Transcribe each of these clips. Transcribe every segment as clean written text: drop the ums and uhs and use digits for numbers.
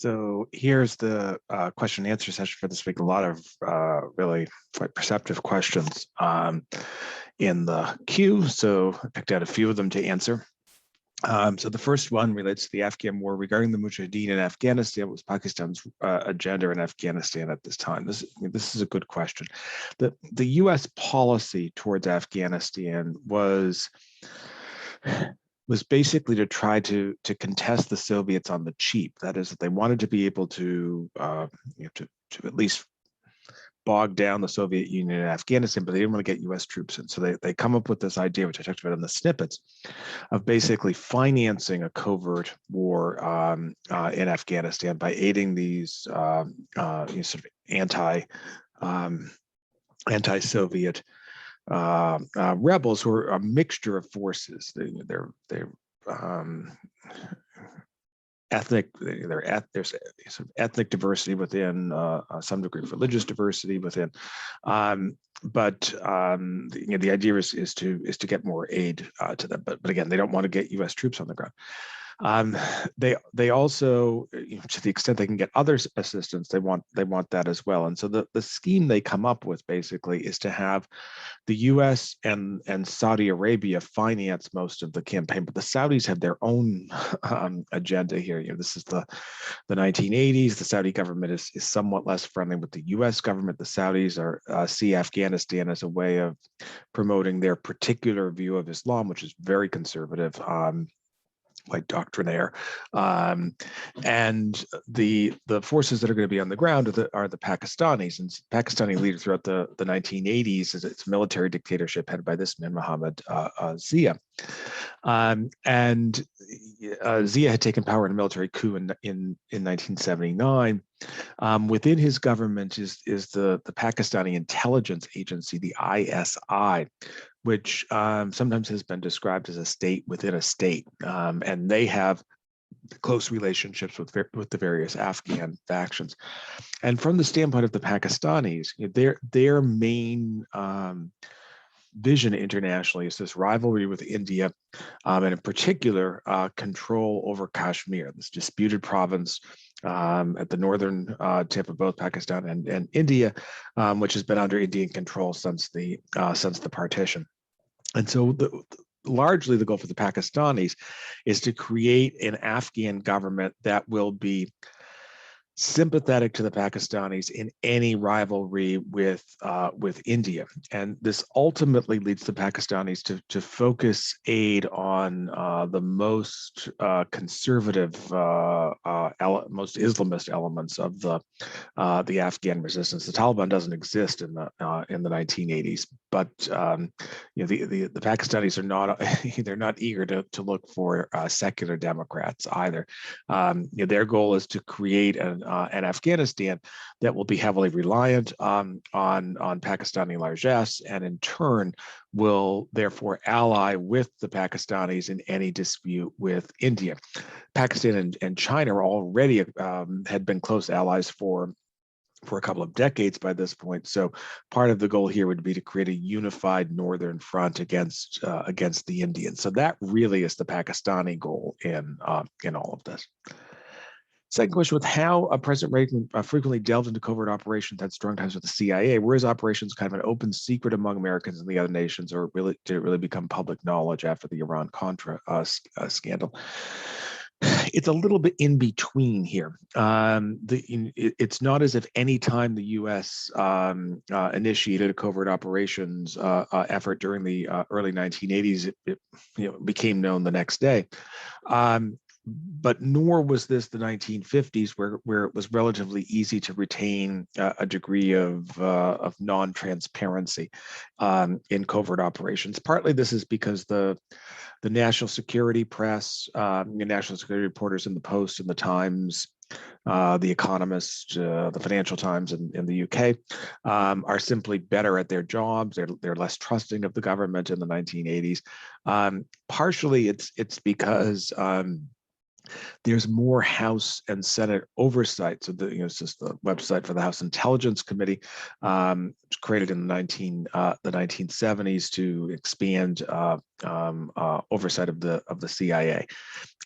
So here's the question and answer session for this week. A lot of really quite perceptive questions in the queue. So I picked out a few of them to answer. So the first one relates to the Afghan war. Regarding the Mujahideen in Afghanistan, what was Pakistan's agenda in Afghanistan at this time? This is a good question. The U.S. policy towards Afghanistan was basically to try to contest the Soviets on the cheap. That is, that they wanted to be able to to at least bog down the Soviet Union in Afghanistan, but they didn't want to get U.S. troops in. So they come up with this idea, which I talked about in the snippets, of basically financing a covert war in Afghanistan by aiding these sort of anti-Soviet rebels who are a mixture of forces. They're ethnic. There's sort of ethnic diversity within, some degree of religious diversity within, but the idea is to get more aid to them. But again, they don't want to get U.S. troops on the ground. They also, to the extent they can get other assistance, they want that as well. And so the scheme they come up with basically is to have the U.S. and Saudi Arabia finance most of the campaign, but the Saudis have their own agenda here. This is the 1980s. The Saudi government is somewhat less friendly with the U.S. government. The Saudis see Afghanistan as a way of promoting their particular view of Islam, which is very conservative. Like doctrinaire, and the forces that are going to be on the ground are the Pakistanis. And Pakistani leader throughout the 1980s is its military dictatorship headed by this man Mohammed Zia, and Zia had taken power in a military coup in 1979. Within his government is the Pakistani intelligence agency, the ISI, which sometimes has been described as a state within a state, and they have close relationships with the various Afghan factions. And from the standpoint of the Pakistanis, their main vision internationally is this rivalry with India, and in particular, control over Kashmir, this disputed province at the northern tip of both Pakistan and India, which has been under Indian control since the partition. And so largely the goal for the Pakistanis is to create an Afghan government that will be sympathetic to the Pakistanis in any rivalry with India. And this ultimately leads the Pakistanis to focus aid on the most conservative, most Islamist elements of the Afghan resistance. The Taliban doesn't exist in the 1980s, but the Pakistanis are not they're not eager to look for secular Democrats either. Their goal is to create an Afghanistan that will be heavily reliant on Pakistani largesse, and in turn will therefore ally with the Pakistanis in any dispute with India. Pakistan and China already had been close allies for a couple of decades by this point. So part of the goal here would be to create a unified northern front against the Indians. So that really is the Pakistani goal in all of this. Second question, with how President Reagan frequently delved into covert operations, had strong ties with the CIA. Were his operations kind of an open secret among Americans and the other nations, or did it really become public knowledge after the Iran-Contra scandal? It's a little bit in between here. It's not as if any time the U.S. Initiated a covert operations effort during the early 1980s, it became known the next day. But nor was this the 1950s, where it was relatively easy to retain a degree of non-transparency in covert operations. Partly this is because the national security press, national security reporters in the Post and the Times, the Economist, the Financial Times in the UK, are simply better at their jobs. They're less trusting of the government in the 1980s. Partially, it's because there's more House and Senate oversight. So it's just the website for the House Intelligence Committee, created in the 1970s to expand oversight of the CIA.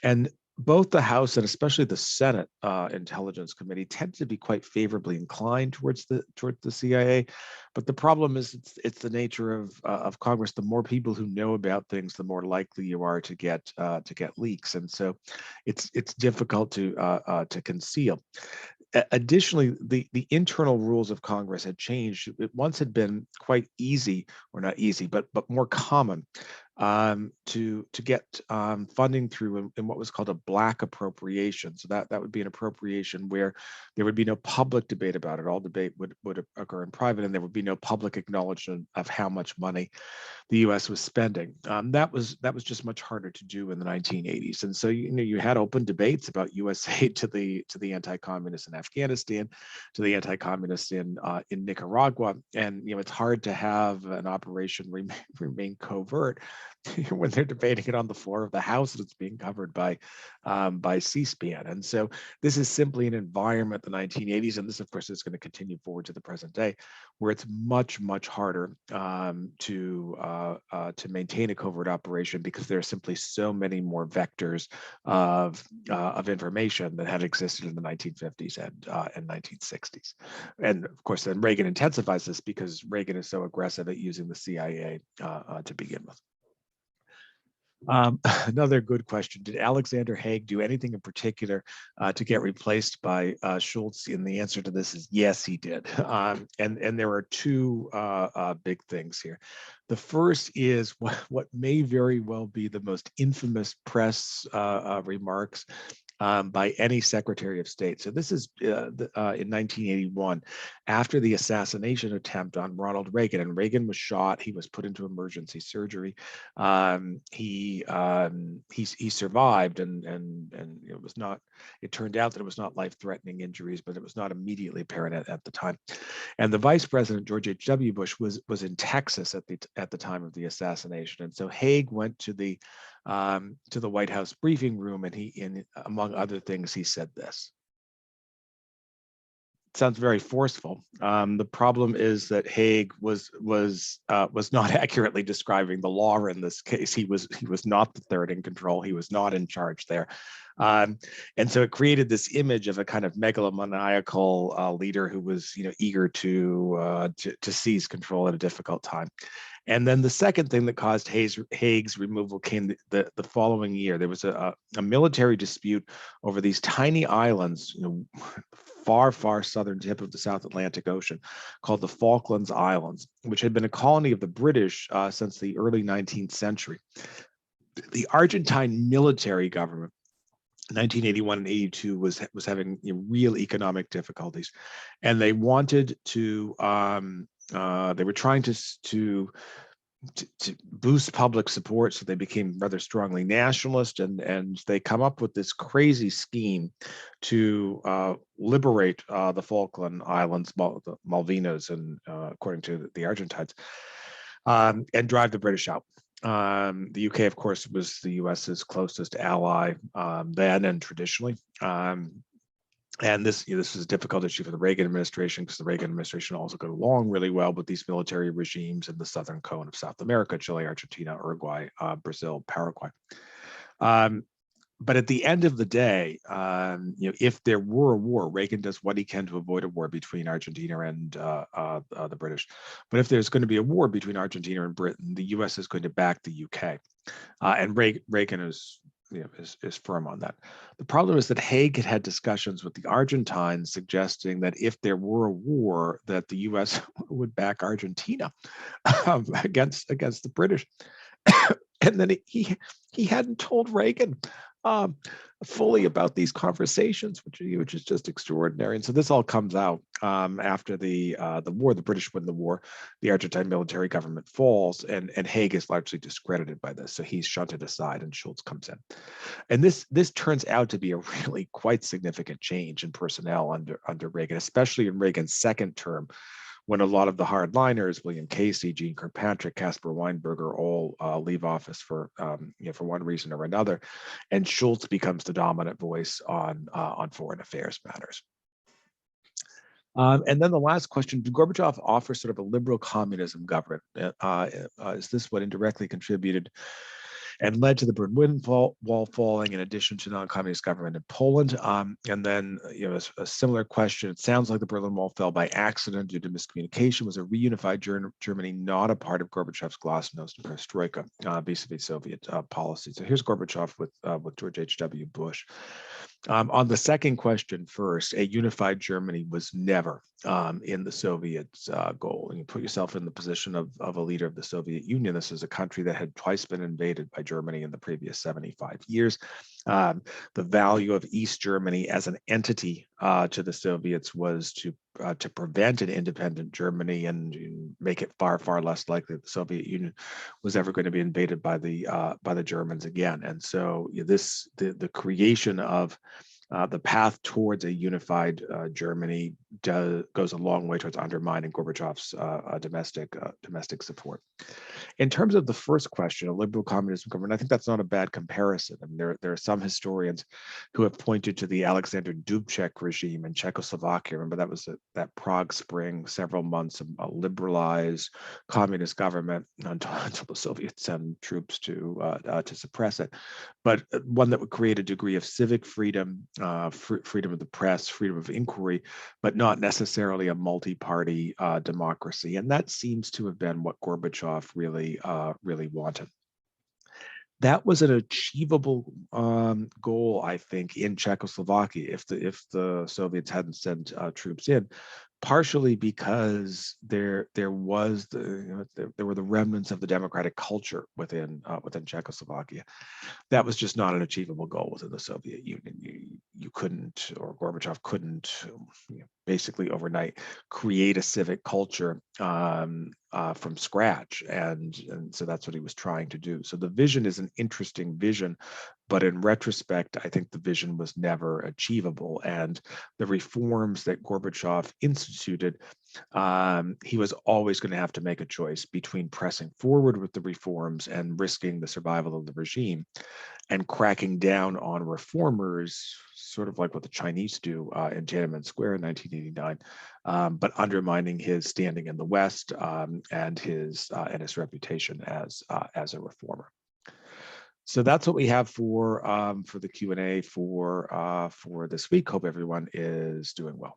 And both the House and especially the Senate Intelligence Committee tend to be quite favorably inclined towards the CIA, but the problem is it's the nature of Congress. The more people who know about things, the more likely you are to get leaks, and so it's difficult to conceal. Additionally, the internal rules of Congress had changed. It once had been quite easy, or not easy, but more common to get funding through in what was called a black appropriation. So that would be an appropriation where there would be no public debate about it. All debate would occur in private, and there would be no public acknowledgement of how much money the U.S. was spending. That was just much harder to do in the 1980s, and so you had open debates about U.S. aid to the anti-communists in Afghanistan, to the anti-communists in Nicaragua, and it's hard to have an operation remain covert when they're debating it on the floor of the House and it's being covered by C-SPAN. And so this is simply an environment, the 1980s, and this of course is going to continue forward to the present day, where it's much harder to maintain a covert operation because there are simply so many more vectors of information that had existed in the 1950s and 1960s. And of course, then Reagan intensifies this because Reagan is so aggressive at using the CIA to begin with. Another good question. Did Alexander Haig do anything in particular to get replaced by Schultz? And the answer to this is yes, he did. And there are two big things here. The first is what may very well be the most infamous press remarks by any Secretary of State. So this is in 1981, after the assassination attempt on Ronald Reagan, and Reagan was shot. He was put into emergency surgery. He survived, and it was not. It turned out that it was not life-threatening injuries, but it was not immediately apparent at the time. And the Vice President George H.W. Bush was in Texas at the time of the assassination, and so Haig went to the White House briefing room, and among other things, he said this. It sounds very forceful. The problem is that Haig was not accurately describing the law in this case. He was not the third in control. He was not in charge there. And so it created this image of a kind of megalomaniacal leader who was eager to seize control at a difficult time. And then the second thing that caused Haig's removal came the following year. There was a military dispute over these tiny islands, far southern tip of the South Atlantic Ocean, called the Falklands Islands, which had been a colony of the British since the early 19th century. The Argentine military government, 1981 and 82, was having real economic difficulties, and they wanted to. They were trying to boost public support, so they became rather strongly nationalist, and they come up with this crazy scheme to liberate the Falkland Islands, the Malvinas, and according to the Argentines, and drive the British out. The UK, of course, was the US's closest ally then and traditionally. And this was a difficult issue for the Reagan administration, because the Reagan administration also got along really well with these military regimes in the southern cone of South America: Chile, Argentina, Uruguay, Brazil, Paraguay. But at the end of the day, if there were a war, Reagan does what he can to avoid a war between Argentina and the British. But if there's going to be a war between Argentina and Britain, the U.S. is going to back the UK, and Reagan is firm on that. The problem is that Haig had discussions with the Argentines suggesting that if there were a war, that the U.S. would back Argentina against the British. And then he hadn't told Reagan fully about these conversations, which is just extraordinary. And so this all comes out after the war. The British win the war, the Argentine military government falls, and Haig is largely discredited by this. So he's shunted aside, and Schultz comes in. And this turns out to be a really quite significant change in personnel under Reagan, especially in Reagan's second term, when a lot of the hardliners, William Casey, Gene Kirkpatrick, Caspar Weinberger, all leave office for one reason or another, and Schultz becomes the dominant voice on foreign affairs matters. And then the last question: did Gorbachev offer sort of a liberal communism government? Is this what indirectly contributed and led to the Berlin Wall falling, in addition to non-communist government in Poland. And then, a similar question. It sounds like the Berlin Wall fell by accident due to miscommunication. Was a reunified Germany not a part of Gorbachev's glasnost and perestroika vis-a-vis Soviet policy? So here's Gorbachev with George H.W. Bush. On the second question first, a unified Germany was never in the Soviet goal. And you put yourself in the position of a leader of the Soviet Union. This is a country that had twice been invaded by Germany in the previous 75 years. The value of East Germany as an entity to the Soviets was to prevent an independent Germany and make it far, far less likely that the Soviet Union was ever going to be invaded by the Germans again. And so the creation of the path towards a unified Germany goes a long way towards undermining Gorbachev's domestic support. In terms of the first question, a liberal communism government, I think that's not a bad comparison. I mean, there are some historians who have pointed to the Alexander Dubček regime in Czechoslovakia. Remember, that was that Prague Spring, several months of a liberalized communist government until the Soviets sent troops to suppress it. But one that would create a degree of civic freedom, freedom of the press, freedom of inquiry, but not necessarily a multi-party democracy. And that seems to have been what Gorbachev really wanted. That was an achievable goal, I think, in Czechoslovakia if the Soviets hadn't sent troops in, partially because there were the remnants of the democratic culture within Czechoslovakia. That was just not an achievable goal within the Soviet Union. You couldn't, or Gorbachev couldn't, basically overnight create a civic culture from scratch, and so that's what he was trying to do. So the vision is an interesting vision, but in retrospect, I think the vision was never achievable. And the reforms that Gorbachev instituted, he was always going to have to make a choice between pressing forward with the reforms and risking the survival of the regime, and cracking down on reformers, sort of like what the Chinese do in Tiananmen Square in 1989, but undermining his standing in the West and his reputation as a reformer. So that's what we have for the Q&A for this week. Hope everyone is doing well.